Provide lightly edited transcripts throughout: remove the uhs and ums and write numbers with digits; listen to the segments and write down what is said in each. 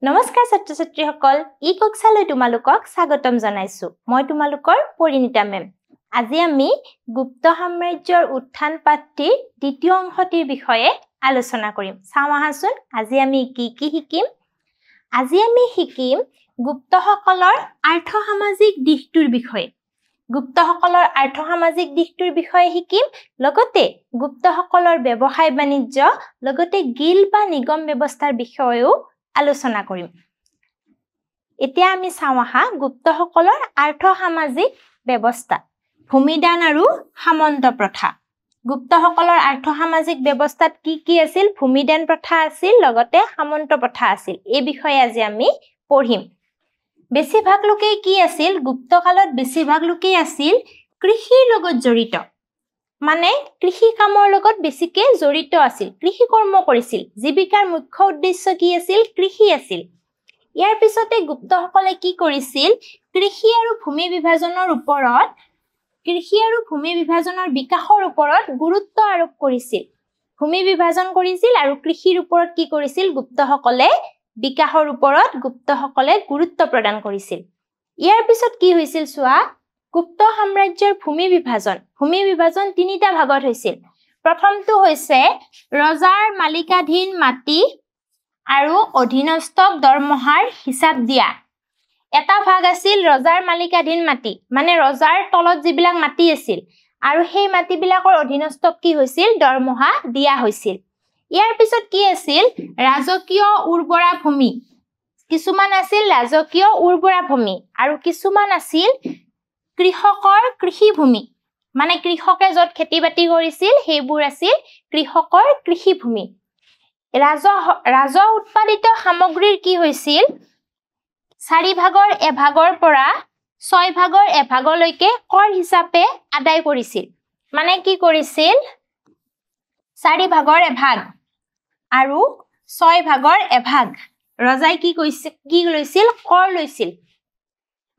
নমস্কাৰ ছাত্ৰ ছাত্ৰীসকল ই কক্ষালৈ তোমালোকক স্বাগতম জনাইছো মই তোমালোকৰ পৰিণীতা মেম আজি আমি গুপ্ত সাম্ৰাজ্যৰ উত্থান পাত্ৰীৰ দ্বিতীয় অংশটিৰ বিষয়ে আলোচনা কৰিম চাও আহাচোন আজি আমি কি শিকিম আজি আমি শিকিম গুপ্তসকলৰ আৰ্থ-সামাজিক দিশটোৰ বিষয়ে গুপ্তসকলৰ আৰ্থ-সামাজিক দিশটোৰ বিষয়ে শিকিম লগতে গুপ্তসকলৰ ব্যৱসায় বাণিজ্য লগতে গিল বা নিগম ব্যৱস্থাৰ বিষয়েও আলোচনা কৰিম এতিয়া আমি চাওহা গুপ্তসকলৰ আৰ্থ-সামাজিক ব্যৱস্থা ভূমিদান আৰু সামন্ত প্ৰথা গুপ্তসকলৰ আৰ্থ-সামাজিক ব্যৱস্থাত কি আছিল ভূমিদান প্ৰথা আছিল লগতে সামন্ত প্ৰথা আছিল এই বিষয়ে আজি আমি পঢ়িম বেছিভাগ লোকে কি আছিল গুপ্তকালত বেছিভাগ লোকে আছিল কৃষিৰ লগত জড়িত মানে কৃষি কামৰ লগত বেছিকে জড়িত আছিল কৃষি কৰ্ম কৰিছিল জীৱিকাৰ মুখ্য উদ্দেশ্য কি আছিল কৃষি আছিল ইয়াৰ পিছতে গুপ্তসকলে কি কৰিছিল কৃষি আৰু ভূমি বিভাজনৰ ওপৰত কৃষি আৰু ভূমি বিভাজনৰ বিকাশৰ ওপৰত গুৰুত্ব আৰোপ কৰিছিল ভূমি বিভাজন কৰিছিল আৰু কৃষিৰ ওপৰত কি কৰিছিল গুপ্তসকলে বিকাশৰ ওপৰত গুপ্তসকলে গুৰুত্ব প্ৰদান কৰিছিল ইয়াৰ পিছত কি হৈছিল সোৱা গুপ্ত সাম্ৰাজ্যৰ ভূমি বিভাজন তিনিটা ভাগত হৈছিল প্ৰথমটো হৈছে ৰজাৰ মালিকাধীন মাটি আৰু অধীনস্থক দৰমহাৰ হিচাপ দিয়া এটা ভাগ আছিল ৰজাৰ মালিকাধীন মাটি মানে ৰজাৰ তলত যিবিলাক মাটি আছিল আৰু সেই মাটিবিলাকৰ অধীনস্থক কি হৈছিল দৰমহা দিয়া হৈছিল ইয়াৰ পিছত কি আছিল ৰাজকীয় উৰ্বৰা ভূমি কিছুমান আছিল ৰাজকীয় উৰ্বৰা ভূমি আৰু কিছুমান আছিল কৃষকৰ কৃষি ভূমি মানে কৃষকে যত খেতি বাতি কৰিছিল সেইবোৰ আছিল কৃষকৰ কৃষি ভূমি ৰাজ উৎপাদিত সামগ্ৰীৰ কি হৈছিল 4 ভাগৰ এভাগৰ পৰা 6 ভাগৰ এভাগলৈকে কৰ হিচাপে আদায় কৰিছিল মানে কি কৰিছিল 4 ভাগৰ এভাগ আৰু 6 ভাগৰ এভাগ ৰজাই কি লৈছিল কৰ লৈছিল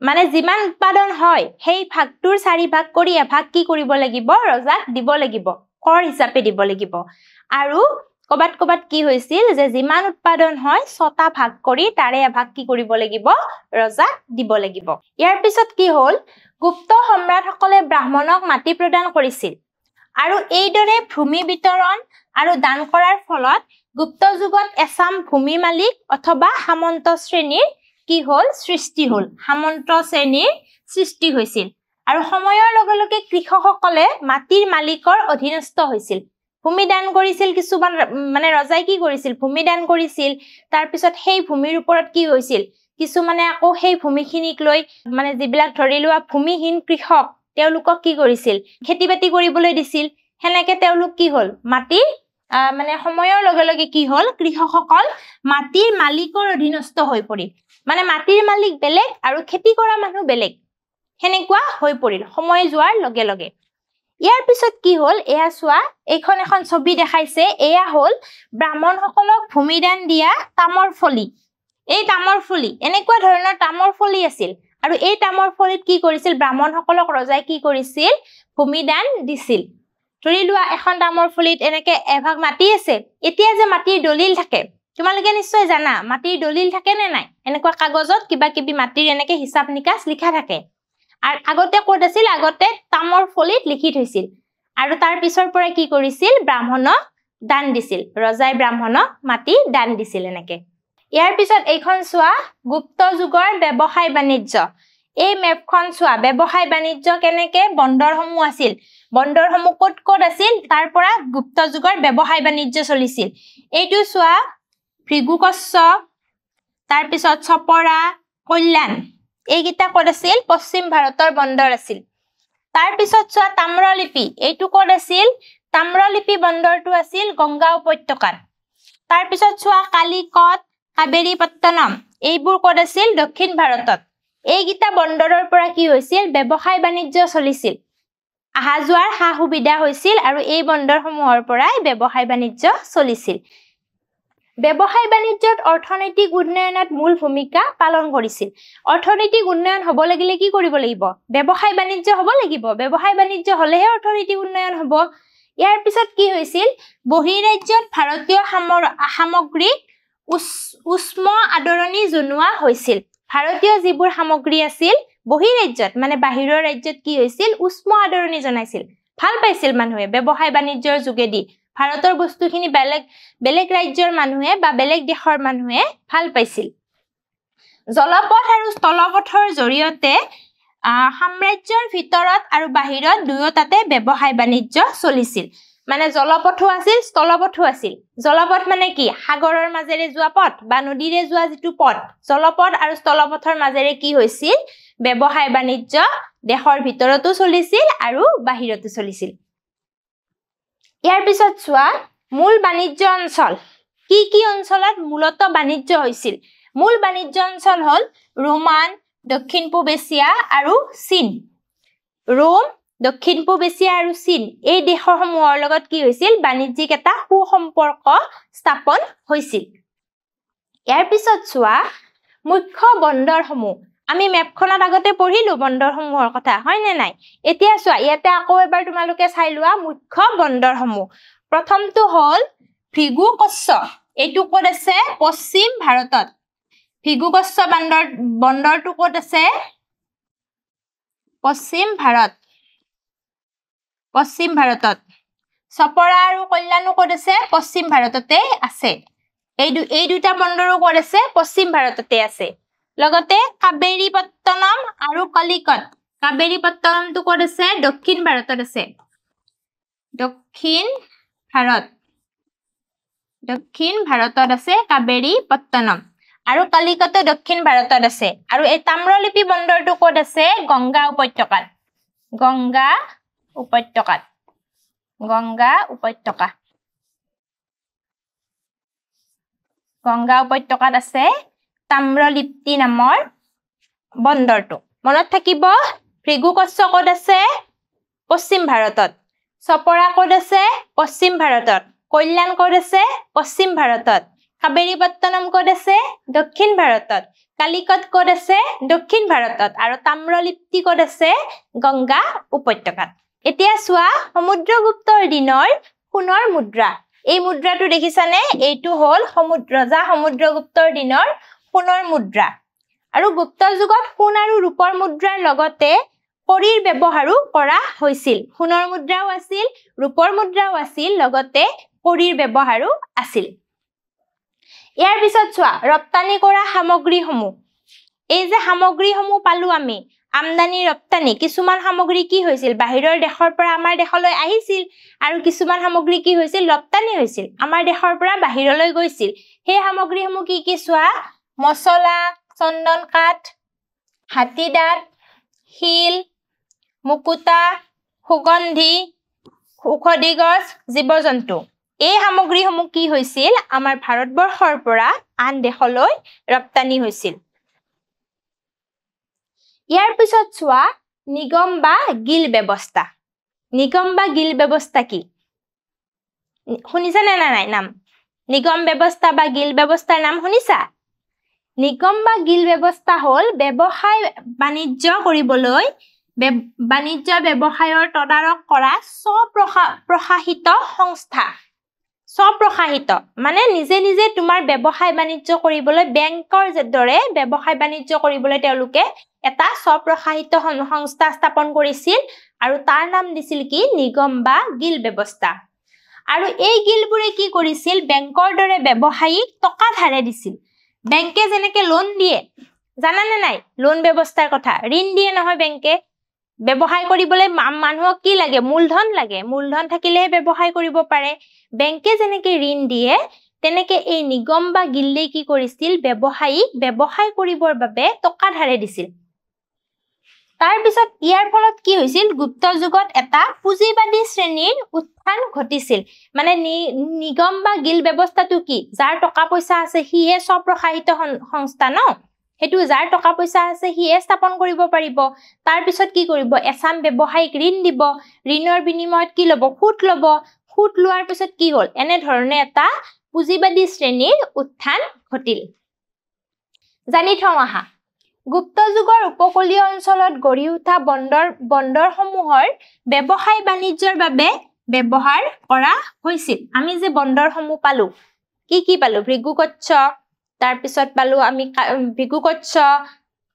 মানে যিমান উৎপাদন হয় সেই ভাগটোৰ 4 ভাগ কৰি এভাগ কি কৰিব লাগিব ৰজাক দিব লাগিব কৰ হিচাপে দিব লাগিব আৰু কবাত কি হৈছিল যে যিমান উৎপাদন হয় 6টা ভাগ কৰি তাৰে এভাগ কি কৰিব লাগিব ৰজাক দিব লাগিব ইয়াৰ পিছত কি হ'ল গুপ্ত সম্ৰাটসকলে ব্ৰাহ্মণক মাটি প্ৰদান কৰিছিল আৰু এইদৰে ভূমি বিতৰণ আৰু দান কৰাৰ ফলত গুপ্ত যুগত এছাম ভূমি মালিক অথবা সামন্ত শ্ৰেণীৰ কি হ'ল সৃষ্টি হ'ল সামন্ত শ্ৰেণীৰ সৃষ্টি হৈছিল আৰু সময়ৰ লগে লগে কৃষকসকলে মাটিৰ মালিকৰ অধীনস্থ হৈছিল ভূমি দান কৰিছিল কিছুমান মানে ৰজাই কি কৰিছিল ভূমি দান কৰিছিল তাৰ পিছত সেই ভূমিৰ ওপৰত কি হৈছিল কিছুমানে আকৌ সেই ভূমিখিনিক লৈ মানে যিবিলাক ধৰি লোৱা ভূমিহীন কৃষক তেওঁলোকক কি কৰিছিল খেতি বাতি কৰিবলৈ দিছিল হেনেকে তেওঁলোক কি হ'ল মাটি মানে সময়ৰ লগে লগে কি হ'ল কৃষকসকল মাটিৰ মালিকৰ অধীনস্থ হৈ পৰিল মানে মাটিৰ মালিক বেলেগ আৰু খেতি কৰা মানুহ বেলেগ হেনেকুৱা হৈ পৰিল সময় যোৱাৰ লগে লগে ইয়াৰ পিছত কি হ'ল এয়া চোৱা এইখন এখন ছবি দেখাইছে এয়া হ'ল ব্ৰাহ্মণসকলক ভূমিদান দিয়া তামৰ ফলি এই তামৰ ফলি এনেকুৱা ধৰণৰ তামৰ ফলি আছিল আৰু এই তামৰ ফলিত কি কৰিছিল ব্ৰাহ্মণসকলক ৰজাই কি কৰিছিল ভূমিদান দিছিল ধৰি লোৱা এখন তামৰ ফলিত এনেকে এভাগ মাটি আছে এতিয়া যে মাটিৰ দলিল থাকে তোমালোকে নিশ্চয় জানা মাটিৰ দলিল থাকে নে নাই এনেকুৱা কাগজত কিবা মাটিৰ এনেকে হিচাপ নিকাচ লিখা থাকে আৰু আগতে ক'ত আছিল আগতে তামৰ ফলিত লিখি থৈছিল আৰু তাৰ পিছৰ পৰা কি কৰিছিল ব্ৰাহ্মণক দান দিছিল ৰজাই ব্ৰাহ্মণক মাটি দান দিছিল এনেকে ইয়াৰ পিছত এইখন চোৱা গুপ্ত যুগৰ ব্যৱসায় বাণিজ্য এই মেপখন চোৱা ব্যৱসায় বাণিজ্য কেনেকে বন্দৰসমূহ আছিল বন্দৰসমূহ ক'ত আছিল তাৰ পৰা গুপ্ত যুগৰ ব্যৱসায় বাণিজ্য চলিছিল এইটো চোৱা ভৃগুকচ্ছ তাৰ পিছত ছপৰা কল্যাণ এইগিটা ক'ত আছিল পশ্চিম ভাৰতৰ বন্দৰ আছিল তাৰ পিছত চোৱা তাম্ৰলিপি এইটো ক'ত আছিল তাম্ৰলিপি বন্দৰটো আছিল গংগা উপত্যকাত তাৰ পিছত চোৱা কালিকট কাবেৰীপট্টনম এইবোৰ ক'ত আছিল দক্ষিণ ভাৰতত এইগিটা বন্দৰৰ পৰা কি হৈছিল ব্যৱসায় বাণিজ্য চলিছিল আহা যোৱাৰ সা সুবিধা হৈছিল আৰু এই বন্দৰসমূহৰ পৰাই ব্যৱসায় বাণিজ্য চলিছিল ব্যৱসায় বাণিজ্যত অৰ্থনৈতিক উন্নয়নত মূল ভূমিকা পালন কৰিছিল অৰ্থনৈতিক উন্নয়ন হ'ব লাগিলে কি কৰিব লাগিব ব্যৱসায় বাণিজ্য হ'ব লাগিব ব্যৱসায় বাণিজ্য হলেহে অৰ্থনৈতিক উন্নয়ন হ'ব ইয়াৰ পিছত কি হৈছিল বহিৰাজ্যত ভাৰতীয় সামগ্ৰী উষ্ম আদৰণি জনোৱা হৈছিল ভাৰতীয় যিবোৰ সামগ্ৰী আছিল বহিৰাজ্যত মানে বাহিৰৰ ৰাজ্যত কি হৈছিল উষ্ম আদৰণি জনাইছিল ভাল পাইছিল মানুহে ব্যৱসায় বাণিজ্যৰ যোগেদি ভাৰতৰ বস্তুখিনি বেলেগ ৰাজ্যৰ মানুহে বা বেলেগ দেশৰ মানুহে ভাল পাইছিল জলপথ আৰু স্থলপথৰ জৰিয়তে সাম্ৰাজ্যৰ ভিতৰত আৰু বাহিৰত দুয়োটাতে ব্যৱসায় বাণিজ্য চলিছিল মানে জলপথো আছিল স্থলপথো আছিল জলপথ মানে কি সাগৰৰ মাজেৰে যোৱা পথ বা নদীৰে যোৱা যিটো পথ জলপথ আৰু স্থলপথৰ মাজেৰে কি হৈছিল ব্যৱসায় বাণিজ্য দেশৰ ভিতৰতো চলিছিল আৰু বাহিৰতো চলিছিল ইয়াৰ পিছত চোৱা মূল বাণিজ্য অঞ্চল কি অঞ্চলত মূলত বাণিজ্য হৈছিল মূল বাণিজ্য অঞ্চল হল ৰোমান দক্ষিণ পূব এছিয়া আৰু চীন ৰোম দক্ষিণ পূব এছিয়া আৰু চীন এই দেশসমূহৰ লগত কি হৈছিল বাণিজ্যিক এটা সুসম্পৰ্ক স্থাপন হৈছিল ইয়াৰ পিছত চোৱা মুখ্য বন্দৰসমূহ আমি মেপখনত আগতে পঢ়িলো বন্দৰসমূহৰ কথা হয় নে নাই এতিয়া চোৱা ইয়াতে আকৌ এবাৰ তোমালোকে চাই লোৱা মুখ্য বন্দৰসমূহ প্ৰথমটো হল ভৃগুকচ্ছ এইটো ক'ত আছে পশ্চিম ভাৰতত ভৃগুকচ্ছ বন্দৰটো ক'ত আছে পশ্চিম ভাৰতত চপৰা আৰু কল্যাণো ক'ত আছে পশ্চিম ভাৰততে আছে এই দুটা বন্দৰো ক'ত আছে পশ্চিম ভাৰততে আছে লগতে কাবেৰীপট্টনম আৰু কলিকট কাবেৰীপট্টনমটো ক'ত আছে দক্ষিণ ভাৰতত আছে দক্ষিণ ভাৰতত আছে কাবেৰীপট্টনম আৰু কলিকট দক্ষিণ ভাৰতত আছে আৰু এই তাম্ৰলিপি বন্দৰটো ক'ত আছে গংগা উপত্যকাত আছে তাম্ৰলিপ্তি নামৰ বন্দৰটো মনত থাকিব ভৃগুকচ্ছ ক'ত আছে পশ্চিম ভাৰতত চপৰা ক'ত আছে পশ্চিম ভাৰতত কল্যাণ ক'ত আছে পশ্চিম ভাৰতত কাবেৰীপট্টনম ক'ত আছে দক্ষিণ ভাৰতত কালিকট ক'ত আছে দক্ষিণ ভাৰতত আৰু তাম্ৰলিপ্তি ক'ত আছে গংগা উপত্যকাত এতিয়া চোৱা সমুদ্ৰগুপ্তৰ দিনৰ সোণৰ মুদ্ৰা এই মুদ্ৰাটো দেখিছানে এইটো হল ৰজা সমুদ্ৰগুপ্তৰ দিনৰ সোণৰ মুদ্ৰা আৰু গুপ্ত যুগত সোণ আৰু ৰূপৰ মুদ্ৰাৰ লগতে কৰিৰ ব্যৱহাৰো কৰা হৈছিল সোণৰ মুদ্ৰাও আছিল ৰূপৰ মুদ্ৰাও আছিল লগতে কৰিৰ ব্যৱহাৰো আছিল ইয়াৰ পিছত চোৱা ৰপ্তানি কৰা সামগ্ৰীসমূহ এই যে সামগ্ৰীসমূহ পালো আমি আমদানি ৰপ্তানি কিছুমান সামগ্ৰী কি হৈছিল বাহিৰৰ দেশৰ পৰা আমাৰ দেশলৈ আহিছিল আৰু কিছুমান সামগ্ৰী কি হৈছিল ৰপ্তানি হৈছিল আমাৰ দেশৰ পৰা বাহিৰলৈ গৈছিল সেই সামগ্ৰীসমূহ কি চোৱা মছলা চন্দন কাঠ হাতীদাঁত শিল মুকুতা সুগন্ধি ঔষধি গছ জীৱ-জন্তু এই সামগ্ৰীসমূহ কি হৈছিল আমাৰ ভাৰতবৰ্ষৰ পৰা আন দেশলৈ ৰপ্তানি হৈছিল ইয়াৰ পিছত চোৱা নিগম বা গিল ব্যৱস্থা কি শুনিছা নে নাই নাম নিগম ব্যৱস্থা বা গিল ব্যৱস্থাৰ নাম শুনিছা নিগম বা গিল ব্যৱস্থা হল ব্যৱসায় বাণিজ্য কৰিবলৈ বাণিজ্য ব্যৱসায়ৰ তদাৰক কৰা স্বপ্ৰশাসিত সংস্থা স্বপ্ৰশাসিত মানে নিজে তোমাৰ ব্যৱসায় বাণিজ্য কৰিবলৈ বেংকৰ দৰে ব্যৱসায় বাণিজ্য কৰিবলৈ তেওঁলোকে এটা স্বপ্ৰশাসিত সংস্থা স্থাপন কৰিছিল আৰু তাৰ নাম দিছিল কি নিগম বা গিল ব্যৱস্থা আৰু এই গিলবোৰে কি কৰিছিল বেংকৰ দৰে ব্যৱসায়িক টকা ধাৰে দিছিল বেংকে যেনেকে লোন দিয়ে জানানে নাই লোন ব্যৱস্থাৰ কথা ঋণ দিয়ে নহয় বেংকে ব্যৱসায় কৰিবলৈ মানুহক কি লাগে মূলধন থাকিলেহে ব্যৱসায় কৰিব পাৰে বেংকে যেনেকে ঋণ দিয়ে তেনেকে এই নিগম বা গিল্লে কি কৰিছিল ব্যৱসায় কৰিবৰ বাবে টকা ধাৰে দিছিল তাৰ পিছত ইয়াৰ ফলত কি হৈছিল গুপ্ত যুগত এটা পুঁজিবাদী শ্ৰেণীৰ উত্থান ঘটিছিল মানে নিগম বা গিল ব্যৱস্থাটো কি যাৰ টকা পইচা আছে সিহে স্বপ্ৰশাসিত সংস্থা ন হেতু যাৰ টকা পইচা আছে সিহে স্থাপন কৰিব পাৰিব তাৰ পিছত কি কৰিব এছাম ব্যৱসায়িক ঋণ দিব ঋণৰ বিনিময়ত কি ল'ব সুত লোৱাৰ পিছত কি হ'ল এনে ধৰণে এটা পুঁজিবাদী শ্ৰেণীৰ উত্থান ঘটিল জানি থওঁ আহা গুপ্ত যুগৰ উপকূলীয় অঞ্চলত গঢ়ি উঠা বন্দৰসমূহৰ ব্যৱসায় বাণিজ্যৰ বাবে ব্যৱহাৰ কৰা হৈছিল আমি যে বন্দৰসমূহ পালো কি পালো ভৃগুকচ্ছ তাৰ পিছত পালো আমি ভৃগুকচ্ছ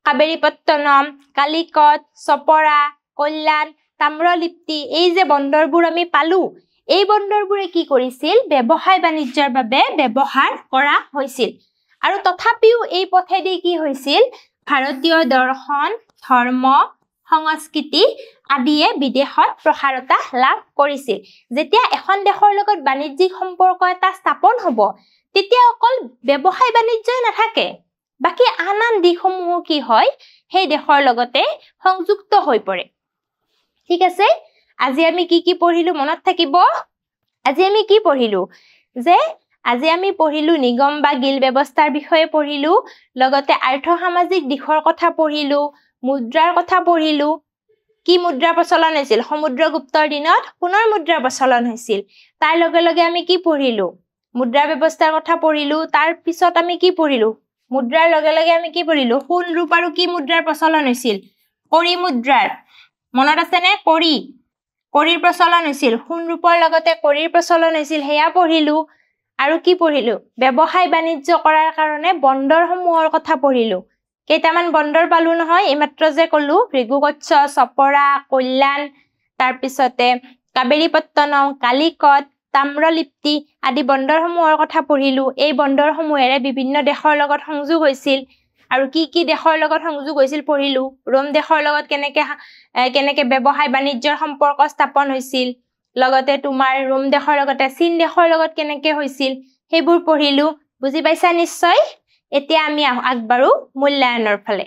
কাবেৰীপত্তনম কালিকট চপৰা কল্যাণ তাম্ৰলিপ্তি এই যে বন্দৰবোৰ আমি পালো এই বন্দৰবোৰে কি কৰিছিল ব্যৱসায় বাণিজ্যৰ বাবে ব্যৱহাৰ কৰা হৈছিল আৰু তথাপিও এই পথেদি কি হৈছিল ভাৰতীয় দৰ্শন ধৰ্ম সংস্কৃতি আদিয়ে বিদেশত প্ৰসাৰতা লাভ কৰিছিল যেতিয়া এখন দেশৰ লগত বাণিজ্যিক সম্পৰ্ক এটা স্থাপন হ'ব তেতিয়া অকল ব্যৱসায় বাণিজ্যই নাথাকে বাকি আন দিশসমূহ কি হয় সেই দেশৰ লগতে সংযুক্ত হৈ পৰে ঠিক আছে আজি আমি কি পঢ়িলো মনত থাকিব আজি আমি কি পঢ়িলো যে আজি আমি পঢ়িলো নিগম বা গিল ব্যৱস্থাৰ বিষয়ে পঢ়িলো লগতে আৰ্থ সামাজিক দিশৰ কথা পঢ়িলো মুদ্ৰাৰ কথা পঢ়িলো কি মুদ্ৰা প্ৰচলন হৈছিল সমুদ্ৰগুপ্তৰ দিনত সোণৰ মুদ্ৰা প্ৰচলন হৈছিল তাৰ লগে লগে আমি কি পঢ়িলো মুদ্ৰা ব্যৱস্থাৰ কথা পঢ়িলো তাৰ পিছত আমি কি পঢ়িলো মুদ্ৰাৰ লগে লগে আমি কি পঢ়িলো সোণ ৰূপ আৰু কি মুদ্ৰাৰ প্ৰচলন হৈছিল কৰি মুদ্ৰাৰ মনত আছে নে কৰিৰ প্ৰচলন হৈছিল সোণ ৰূপৰ লগতে কৰিৰ প্ৰচলন হৈছিল হেয়া পঢ়িলো আৰু কি পঢ়িলো ব্যৱসায় বাণিজ্য কৰাৰ কাৰণে বন্দৰসমূহৰ কথা পঢ়িলো কেইটামান বন্দৰ পালো নহয় এইমাত্ৰ যে কলো ভৃগুকচ্ছ চপৰা কল্যাণ তাৰ পিছতে কাবেৰীপত্তনম কালিকট তাম্ৰলিপ্তি আদি বন্দৰসমূহৰ কথা পঢ়িলো এই বন্দৰসমূহেৰে বিভিন্ন দেশৰ লগত সংযোগ হৈছিল আৰু কি দেশৰ লগত সংযোগ হৈছিল পঢ়িলো ৰোম দেশৰ লগত কেনেকে ব্যৱসায় বাণিজ্যৰ সম্পৰ্ক স্থাপন হৈছিল লগতে তোমাৰ ৰোম দেশৰ লগতে চীন দেশৰ লগত কেনেকে হৈছিল সেইবোৰ পঢ়িলো বুজি পাইছা নিশ্চয় এতিয়া আমি আগবাৰো মূল্যায়নৰ ফালে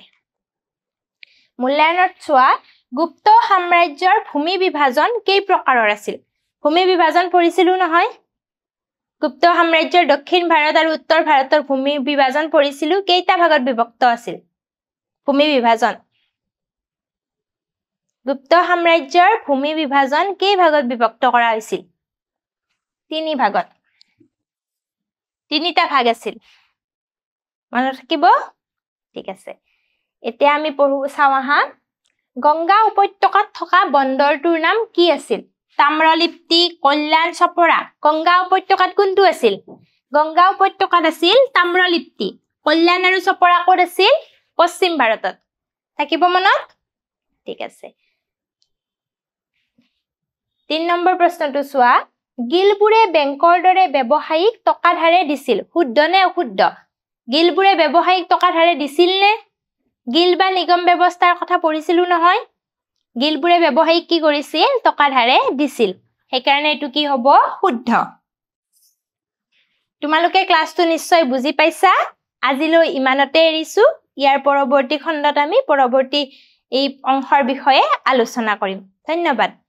মূল্যায়নত চোৱা গুপ্ত সাম্ৰাজ্যৰ ভূমি বিভাজন কেই প্ৰকাৰৰ আছিল ভূমি বিভাজন পঢ়িছিলো নহয় গুপ্ত সাম্ৰাজ্যৰ দক্ষিণ ভাৰত আৰু উত্তৰ ভাৰতৰ ভূমি বিভাজন পঢ়িছিলো কেইটা ভাগত বিভক্ত আছিল ভূমি বিভাজন গুপ্ত সাম্ৰাজ্যৰ ভূমি বিভাজন কেই ভাগত বিভক্ত কৰা হৈছিল তিনি ভাগত তিনিটা ভাগ আছিল মনত থাকিব ঠিক আছে এতিয়া আমি চাও আহা গংগা উপত্যকাত থকা বন্দৰটোৰ নাম কি আছিল তাম্ৰলিপ্তি কল্যাণ চপৰা গংগা উপত্যকাত কোনটো আছিল গংগা উপত্যকাত আছিল তাম্ৰলিপ্তি কল্যাণ আৰু চপৰা ক'ত আছিল পশ্চিম ভাৰতত থাকিব মনত ঠিক আছে 3 নম্বৰ প্ৰশ্নটো চোৱা গিলবোৰে বেংকৰ দৰে ব্যৱসায়িক টকা ধাৰে দিছিল শুদ্ধ নে অশুদ্ধ গিলবোৰে ব্যৱসায়িক টকা ধাৰে দিছিল নে গিল বা নিগম ব্যৱস্থাৰ কথা পঢ়িছিলো নহয় গিলবোৰে ব্যৱসায়িক কি কৰিছিল টকা ধাৰে দিছিল সেইকাৰণে এটো কি হ'ব শুদ্ধ তোমালোকে ক্লাছটো নিশ্চয় বুজি পাইছা আজিলৈ ইমানতে এৰিছো ইয়াৰ পৰৱৰ্তী খণ্ডত আমি পৰৱৰ্তী এই অংশৰ বিষয়ে আলোচনা কৰিম ধন্যবাদ